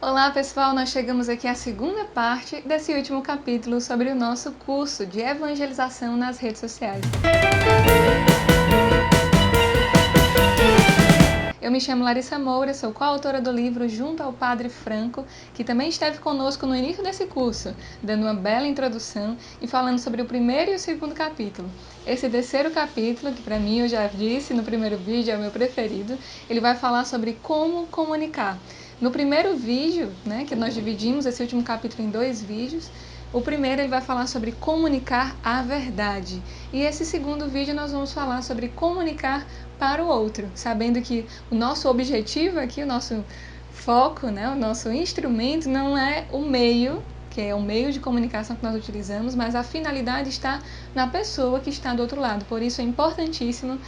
Olá pessoal, nós chegamos aqui à segunda parte desse último capítulo sobre o nosso curso de evangelização nas redes sociais. Eu me chamo Larissa Moura, sou coautora do livro junto ao Padre Franco, que também esteve conosco no início desse curso, dando uma bela introdução e falando sobre o primeiro e o segundo capítulo. Esse terceiro capítulo, que para mim eu já disse no primeiro vídeo, é o meu preferido, ele vai falar sobre como comunicar. No primeiro vídeo, que nós dividimos esse último capítulo em 2 vídeos, o primeiro ele vai falar sobre comunicar a verdade. E esse segundo vídeo nós vamos falar sobre comunicar para o outro, sabendo que o nosso objetivo aqui, o nosso foco, o nosso instrumento não é o meio, que é o meio de comunicação que nós utilizamos, mas a finalidade está na pessoa que está do outro lado. Por isso é importantíssimo,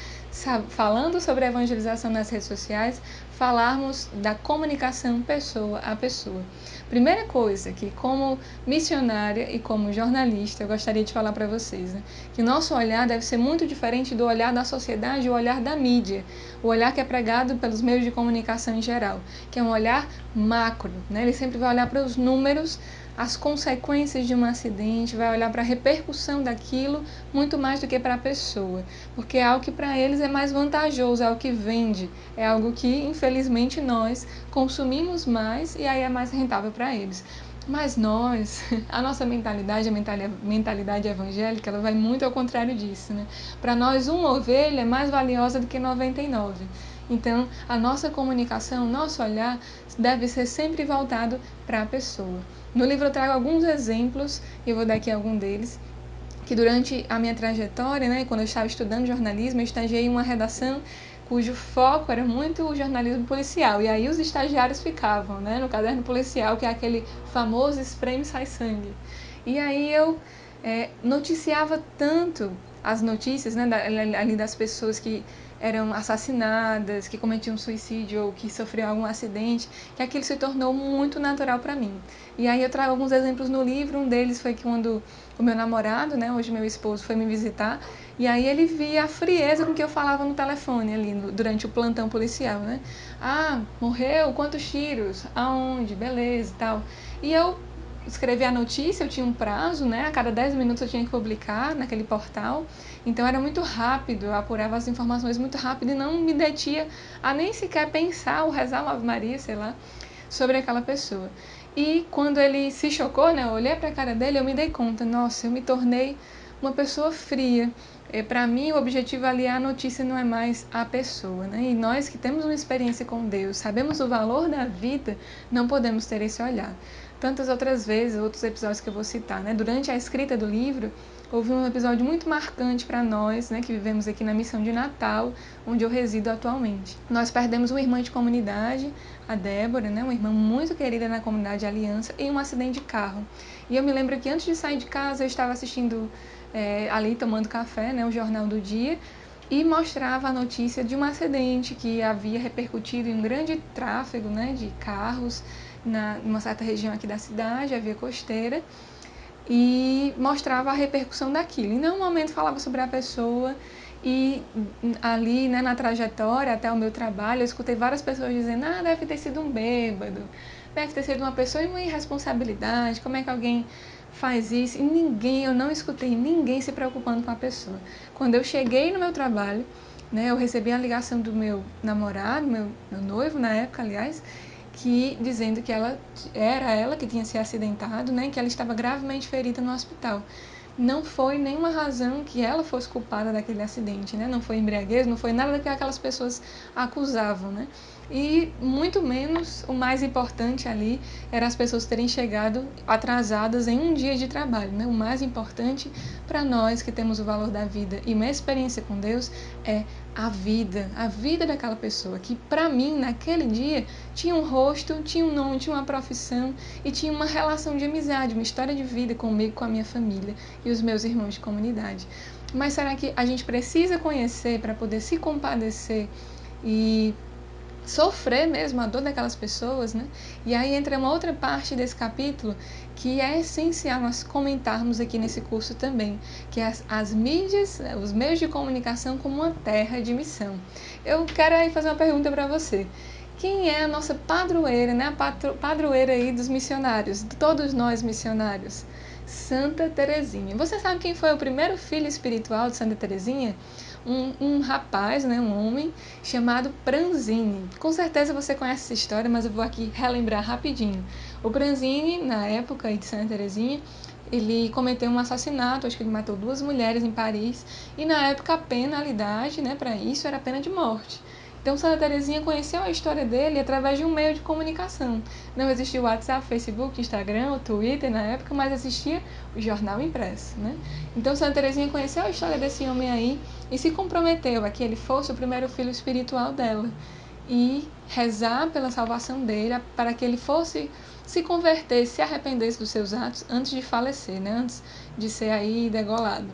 falando sobre a evangelização nas redes sociais, falarmos da comunicação pessoa a pessoa. Primeira coisa que, como missionária e como jornalista, eu gostaria de falar para vocês, que o nosso olhar deve ser muito diferente do olhar da sociedade e o olhar da mídia, o olhar que é pregado pelos meios de comunicação em geral, que é um olhar macro, Ele sempre vai olhar para os números, as consequências de um acidente, vai olhar para a repercussão daquilo muito mais do que para a pessoa, porque é algo que para eles é mais vantajoso, é algo que vende, é algo que infelizmente nós consumimos mais e aí é mais rentável para eles. Mas nós, a nossa mentalidade, a mentalidade evangélica, ela vai muito ao contrário disso, Para nós, uma ovelha é mais valiosa do que 99. Então, a nossa comunicação, nosso olhar deve ser sempre voltado para a pessoa. No livro eu trago alguns exemplos, e eu vou dar aqui algum deles, que durante a minha trajetória, quando eu estava estudando jornalismo, eu estagiei em uma redação cujo foco era muito o jornalismo policial. E aí os estagiários ficavam, no caderno policial, que é aquele famoso espreme sai sangue. E aí eu noticiava tanto as notícias, ali das pessoas que eram assassinadas, que cometiam suicídio ou que sofriam algum acidente, que aquilo se tornou muito natural para mim. E aí eu trago alguns exemplos no livro, um deles foi que quando o meu namorado, hoje meu esposo, foi me visitar, e aí ele via a frieza com que eu falava no telefone ali, durante o plantão policial, Ah, morreu? Quantos tiros? Aonde? Beleza e tal. E eu escrever a notícia, eu tinha um prazo, a cada 10 minutos eu tinha que publicar naquele portal, então era muito rápido, eu apurava as informações muito rápido e não me detinha a nem sequer pensar ou rezar uma Ave Maria, sei lá, sobre aquela pessoa. E quando ele se chocou, eu olhei para a cara dele, eu me dei conta, nossa, eu me tornei uma pessoa fria. Para mim, o objetivo ali a notícia não é mais a pessoa, E nós que temos uma experiência com Deus, sabemos o valor da vida, não podemos ter esse olhar. Tantas outras vezes, outros episódios que eu vou citar, Durante a escrita do livro, houve um episódio muito marcante para nós, que vivemos aqui na missão de Natal, onde eu resido atualmente. Nós perdemos uma irmã de comunidade, a Débora, uma irmã muito querida na comunidade Aliança, em um acidente de carro. E eu me lembro que antes de sair de casa, eu estava assistindo ali, tomando café, o Jornal do Dia, e mostrava a notícia de um acidente que havia repercutido em um grande tráfego de carros numa certa região aqui da cidade, a via costeira, e mostrava a repercussão daquilo. Em nenhum momento falava sobre a pessoa, e ali na trajetória até o meu trabalho, eu escutei várias pessoas dizendo: deve ter sido um bêbado, deve ter sido uma pessoa em uma irresponsabilidade, como é que alguém faz isso? E eu não escutei ninguém se preocupando com a pessoa. Quando eu cheguei no meu trabalho, eu recebi a ligação do meu namorado, meu noivo na época, aliás, dizendo que era ela que tinha se acidentado, que ela estava gravemente ferida no hospital. Não foi nenhuma razão que ela fosse culpada daquele acidente, Não foi embriaguez, não foi nada do que aquelas pessoas acusavam, E muito menos, o mais importante ali era as pessoas terem chegado atrasadas em um dia de trabalho, O mais importante para nós que temos o valor da vida e uma experiência com Deus é a vida daquela pessoa, que para mim, naquele dia, tinha um rosto, tinha um nome, tinha uma profissão e tinha uma relação de amizade, uma história de vida comigo, com a minha família e os meus irmãos de comunidade. Mas será que a gente precisa conhecer para poder se compadecer e sofrer mesmo a dor daquelas pessoas, E aí entra uma outra parte desse capítulo que é essencial nós comentarmos aqui nesse curso também, que é as mídias, os meios de comunicação como uma terra de missão. Eu quero aí fazer uma pergunta para você. quem é a nossa padroeira, né? A padroeira aí dos missionários, de todos nós missionários? Santa Teresinha. Você sabe quem foi o primeiro filho espiritual de Santa Teresinha? Um rapaz, né, um homem, chamado Pranzini. Com certeza você conhece essa história, mas eu vou aqui relembrar rapidinho. O Pranzini, na época de Santa Teresinha, ele cometeu um assassinato, acho que ele matou 2 mulheres em Paris, e na época a penalidade, né, para isso era a pena de morte. Então, Santa Teresinha conheceu a história dele através de um meio de comunicação. Não existia o WhatsApp, Facebook, Instagram, o Twitter na época, mas existia o jornal impresso, né? Então, Santa Teresinha conheceu a história desse homem aí e se comprometeu a que ele fosse o primeiro filho espiritual dela e rezar pela salvação dele para que ele fosse se converter, se arrependesse dos seus atos antes de falecer, né? Antes de ser aí degolado.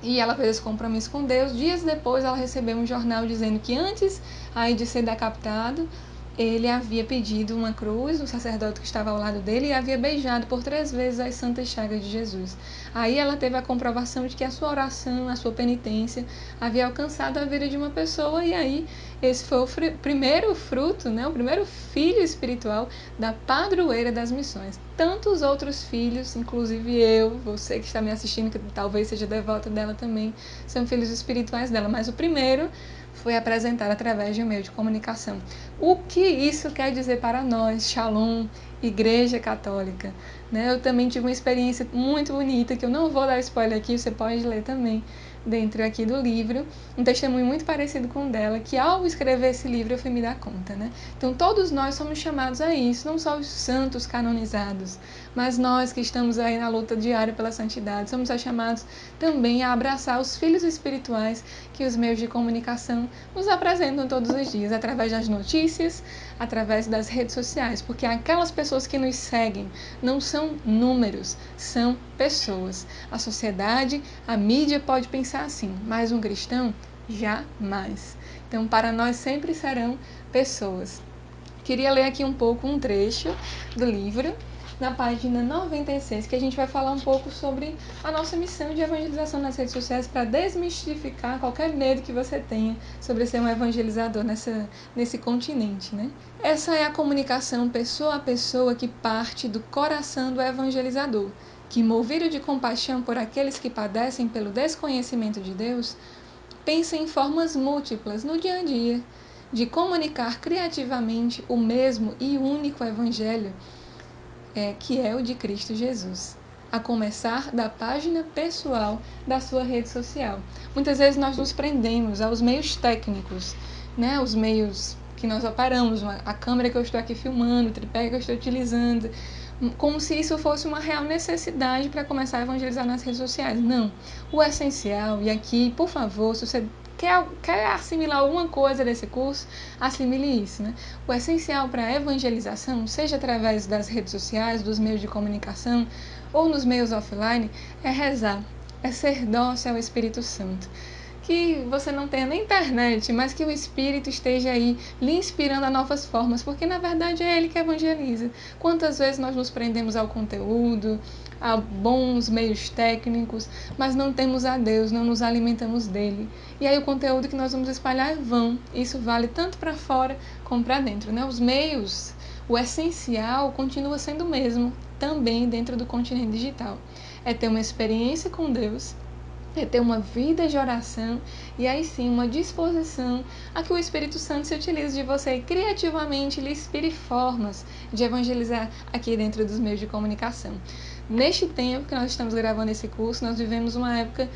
E ela fez esse compromisso com Deus. Dias depois ela recebeu um jornal dizendo que antes aí de ser decapitado, ele havia pedido uma cruz, o sacerdote que estava ao lado dele, e havia beijado por 3 vezes as santas chagas de Jesus. Aí ela teve a comprovação de que a sua oração, a sua penitência, havia alcançado a vida de uma pessoa, e aí esse foi o primeiro fruto, né, o primeiro filho espiritual da padroeira das missões. Tantos outros filhos, inclusive eu, você que está me assistindo, que talvez seja devota dela também, são filhos espirituais dela, mas o primeiro foi apresentado através de um meio de comunicação. O que isso quer dizer para nós, Shalom, Igreja Católica? Né? Eu também tive uma experiência muito bonita, que eu não vou dar spoiler aqui, você pode ler também dentro aqui do livro, um testemunho muito parecido com o dela, que ao escrever esse livro eu fui me dar conta, né? Então todos nós somos chamados a isso, não só os santos canonizados, mas nós que estamos aí na luta diária pela santidade, somos chamados também a abraçar os filhos espirituais que os meios de comunicação nos apresentam todos os dias, através das notícias, através das redes sociais, porque aquelas pessoas que nos seguem não são números, são pessoas. A sociedade, a mídia pode pensar assim, mas um cristão, jamais. Então, para nós sempre serão pessoas. Queria ler aqui um pouco um trecho do livro, na página 96, que a gente vai falar um pouco sobre a nossa missão de evangelização nas redes sociais para desmistificar qualquer medo que você tenha sobre ser um evangelizador nesse continente, né? Essa é a comunicação pessoa a pessoa que parte do coração do evangelizador, que, movido de compaixão por aqueles que padecem pelo desconhecimento de Deus, pensa em formas múltiplas no dia a dia de comunicar criativamente o mesmo e único evangelho, que é o de Cristo Jesus, a começar da página pessoal da sua rede social. Muitas vezes nós nos prendemos aos meios técnicos, né? Os meios que nós operamos, a câmera que eu estou aqui filmando, o tripé que eu estou utilizando, como se isso fosse uma real necessidade para começar a evangelizar nas redes sociais. Não. O essencial, e aqui, por favor, se você quer assimilar alguma coisa desse curso, assimile isso, né? O essencial para a evangelização, seja através das redes sociais, dos meios de comunicação ou nos meios offline, é rezar, é ser dócil ao Espírito Santo. Que você não tenha nem internet, mas que o Espírito esteja aí lhe inspirando a novas formas, porque na verdade é Ele que evangeliza. Quantas vezes nós nos prendemos ao conteúdo, a bons meios técnicos, mas não temos a Deus, não nos alimentamos dele. E aí o conteúdo que nós vamos espalhar é vão. Isso vale tanto para fora como para dentro, né? Os meios, o essencial continua sendo o mesmo, também dentro do continente digital. É ter uma experiência com Deus, é ter uma vida de oração e aí sim uma disposição a que o Espírito Santo se utilize de você e criativamente lhe inspire formas de evangelizar aqui dentro dos meios de comunicação. Neste tempo que nós estamos gravando esse curso, nós vivemos uma época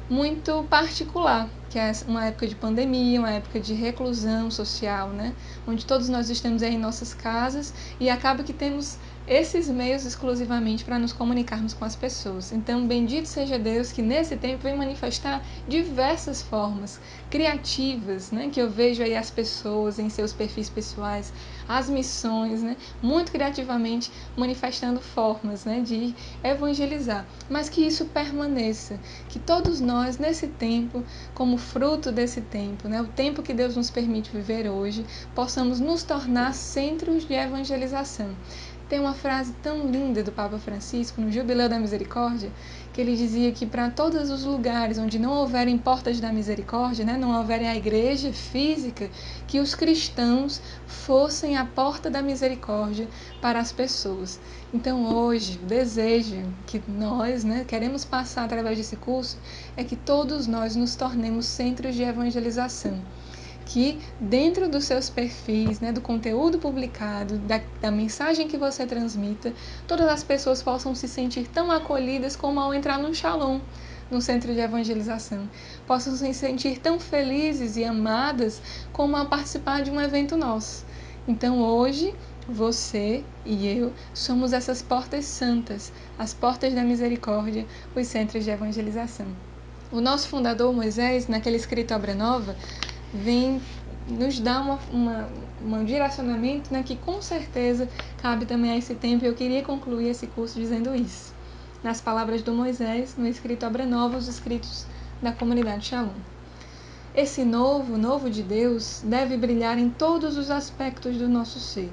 muito particular, que é uma época de pandemia, uma época de reclusão social, né? Onde todos nós estamos aí em nossas casas e acaba que temos esses meios exclusivamente para nos comunicarmos com as pessoas. Então, bendito seja Deus que nesse tempo vem manifestar diversas formas criativas, né? Que eu vejo aí as pessoas em seus perfis pessoais, as missões, né? Muito criativamente manifestando formas, né? De evangelizar, mas que isso permaneça, que todos nós nesse tempo, como fruto desse tempo, né? O tempo que Deus nos permite viver hoje, possamos nos tornar centros de evangelização. Tem uma frase tão linda do Papa Francisco no Jubileu da Misericórdia, que ele dizia que para todos os lugares onde não houverem portas da misericórdia, né, não houverem a igreja física, que os cristãos fossem a porta da misericórdia para as pessoas. Então hoje, o desejo que nós, né, queremos passar através desse curso é que todos nós nos tornemos centros de evangelização. Que dentro dos seus perfis, né, do conteúdo publicado, da mensagem que você transmita, todas as pessoas possam se sentir tão acolhidas como ao entrar num shalom, num centro de evangelização. Possam se sentir tão felizes e amadas como ao participar de um evento nosso. Então hoje, você e eu somos essas portas santas, as portas da misericórdia, os centros de evangelização. O nosso fundador, Moisés, naquele escrito Obra Nova, vem nos dar um direcionamento, né, que com certeza cabe também a esse tempo. Eu queria concluir esse curso dizendo isso. Nas palavras do Moisés, no escrito Obra Nova, os escritos da comunidade Shalom. Esse novo de Deus, deve brilhar em todos os aspectos do nosso ser,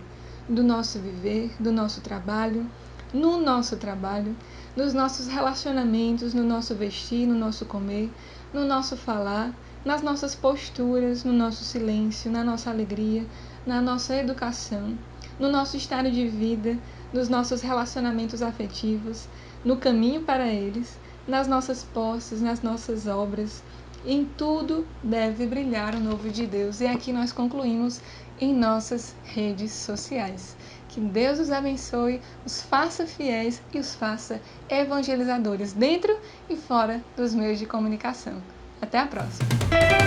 do nosso viver, do nosso trabalho, no nosso trabalho, nos nossos relacionamentos, no nosso vestir, no nosso comer, no nosso falar, nas nossas posturas, no nosso silêncio, na nossa alegria, na nossa educação, no nosso estado de vida, nos nossos relacionamentos afetivos, no caminho para eles, nas nossas posses, nas nossas obras. Em tudo deve brilhar o novo de Deus. E aqui nós concluímos em nossas redes sociais. Que Deus os abençoe, os faça fiéis e os faça evangelizadores dentro e fora dos meios de comunicação. Até a próxima!